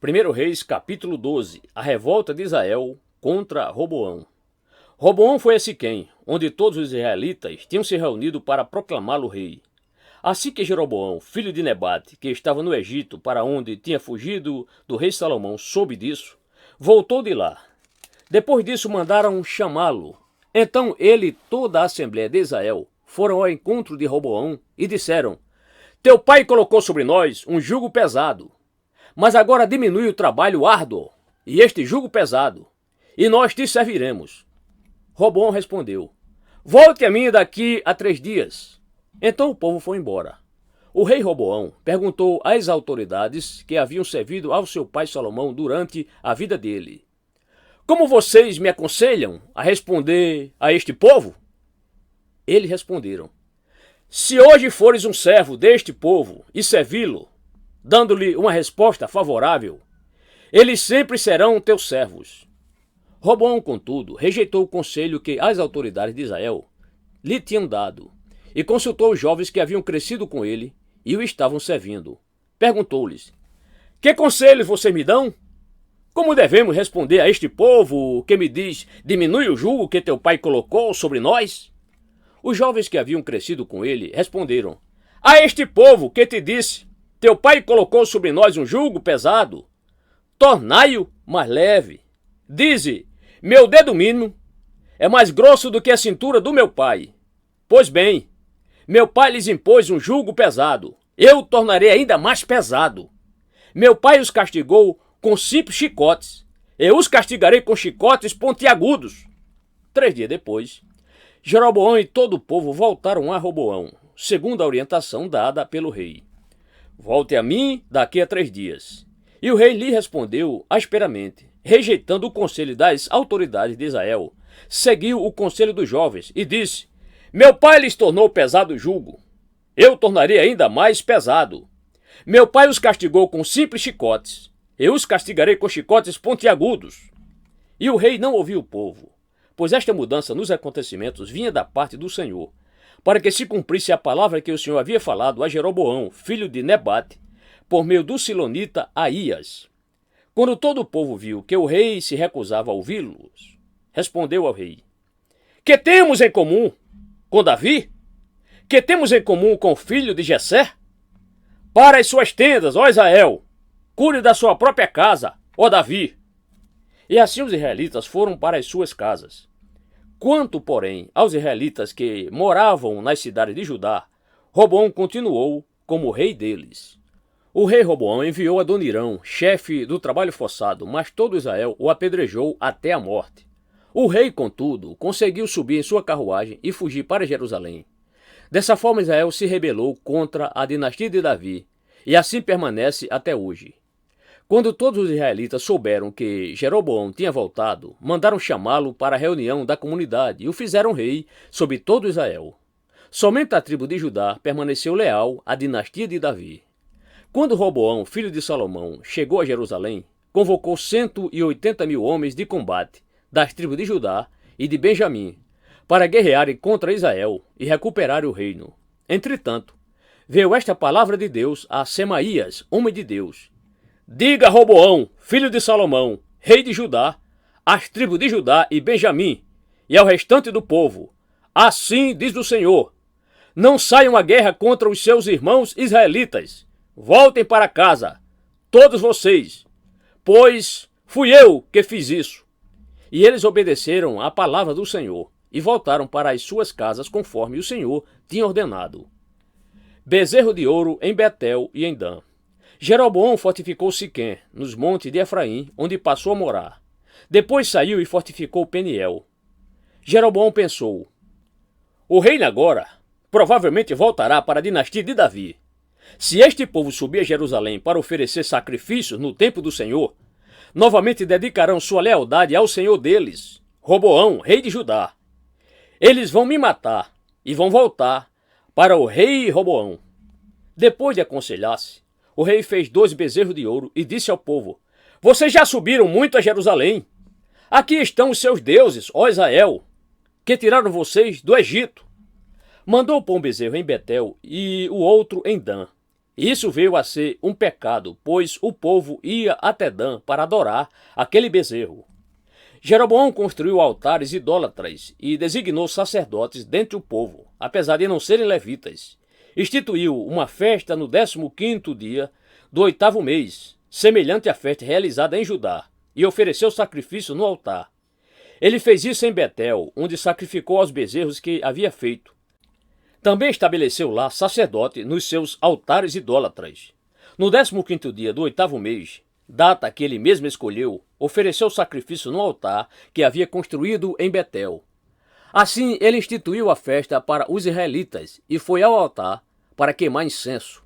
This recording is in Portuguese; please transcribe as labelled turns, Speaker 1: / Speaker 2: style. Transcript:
Speaker 1: 1 Reis, capítulo 12. A revolta de Israel contra Roboão. Roboão foi a Siquém, onde todos os israelitas tinham se reunido para proclamá-lo rei. Assim que Jeroboão, filho de Nebate, que estava no Egito, para onde tinha fugido do rei Salomão, soube disso, voltou de lá. Depois disso mandaram chamá-lo. Então ele e toda a Assembleia de Israel foram ao encontro de Roboão e disseram: Teu pai colocou sobre nós um jugo pesado, mas agora diminui o trabalho árduo e este jugo pesado, e nós te serviremos. Roboão respondeu: Volte a mim daqui a 3 dias. Então o povo foi embora. O rei Roboão perguntou às autoridades que haviam servido ao seu pai Salomão durante a vida dele: Como vocês me aconselham a responder a este povo? Eles responderam: Se hoje fores um servo deste povo e servi-lo, dando-lhe uma resposta favorável, eles sempre serão teus servos. Roboão, contudo, rejeitou o conselho que as autoridades de Israel lhe tinham dado e consultou os jovens que haviam crescido com ele e o estavam servindo. Perguntou-lhes: Que conselhos vocês me dão? Como devemos responder a este povo que me diz: Diminui o jugo que teu pai colocou sobre nós? Os jovens que haviam crescido com ele responderam: A este povo que te disse: Teu pai colocou sobre nós um jugo pesado, tornai-o mais leve. Dize: Meu dedo mínimo é mais grosso do que a cintura do meu pai. Pois bem, meu pai lhes impôs um jugo pesado, eu o tornarei ainda mais pesado. Meu pai os castigou com simples chicotes, eu os castigarei com chicotes pontiagudos. 3 dias depois, Jeroboão e todo o povo voltaram a Roboão, segundo a orientação dada pelo rei. Volte a mim daqui a 3 dias. E o rei lhe respondeu asperamente, rejeitando o conselho das autoridades de Israel. Seguiu o conselho dos jovens e disse: Meu pai lhes tornou pesado o jugo, eu tornarei ainda mais pesado. Meu pai os castigou com simples chicotes, eu os castigarei com chicotes pontiagudos. E o rei não ouviu o povo, pois esta mudança nos acontecimentos vinha da parte do Senhor, para que se cumprisse a palavra que o Senhor havia falado a Jeroboão, filho de Nebate, por meio do silonita Aías. Quando todo o povo viu que o rei se recusava a ouvi-los, respondeu ao rei: Que temos em comum com Davi? Que temos em comum com o filho de Jessé? Para as suas tendas, ó Israel, cuide da sua própria casa, ó Davi. E assim os israelitas foram para as suas casas. Quanto, porém, aos israelitas que moravam nas cidades de Judá, Roboão continuou como rei deles. O rei Roboão enviou Adonirão, chefe do trabalho forçado, mas todo Israel o apedrejou até a morte. O rei, contudo, conseguiu subir em sua carruagem e fugir para Jerusalém. Dessa forma, Israel se rebelou contra a dinastia de Davi, e assim permanece até hoje. Quando todos os israelitas souberam que Jeroboão tinha voltado, mandaram chamá-lo para a reunião da comunidade e o fizeram rei sobre todo Israel. Somente a tribo de Judá permaneceu leal à dinastia de Davi. Quando Roboão, filho de Salomão, chegou a Jerusalém, convocou 180.000 homens de combate das tribos de Judá e de Benjamim para guerrearem contra Israel e recuperarem o reino. Entretanto, veio esta palavra de Deus a Semaías, homem de Deus: Diga a Roboão, filho de Salomão, rei de Judá, às tribos de Judá e Benjamim, e ao restante do povo: Assim diz o Senhor: Não saiam à guerra contra os seus irmãos israelitas. Voltem para casa, todos vocês, pois fui eu que fiz isso. E eles obedeceram à palavra do Senhor e voltaram para as suas casas conforme o Senhor tinha ordenado. Bezerro de ouro em Betel e em Dan. Jeroboão fortificou Siquém, nos montes de Efraim, onde passou a morar. Depois saiu e fortificou Peniel. Jeroboão pensou: O reino agora provavelmente voltará para a dinastia de Davi. Se este povo subir a Jerusalém para oferecer sacrifícios no templo do Senhor, novamente dedicarão sua lealdade ao Senhor deles, Roboão, rei de Judá. Eles vão me matar e vão voltar para o rei Roboão. Depois de aconselhar-se, o rei fez 2 bezerros de ouro e disse ao povo: Vocês já subiram muito a Jerusalém. Aqui estão os seus deuses, ó Israel, que tiraram vocês do Egito. Mandou pôr um bezerro em Betel e o outro em Dan. Isso veio a ser um pecado, pois o povo ia até Dan para adorar aquele bezerro. Jeroboão construiu altares idólatras e designou sacerdotes dentre o povo, apesar de não serem levitas. Instituiu uma festa no 15º dia do 8º mês, semelhante à festa realizada em Judá, e ofereceu sacrifício no altar. Ele fez isso em Betel, onde sacrificou aos bezerros que havia feito. Também estabeleceu lá sacerdote nos seus altares idólatras. No 15º dia do 8º mês, data que ele mesmo escolheu, ofereceu sacrifício no altar que havia construído em Betel. Assim ele instituiu a festa para os israelitas e foi ao altar para queimar incenso.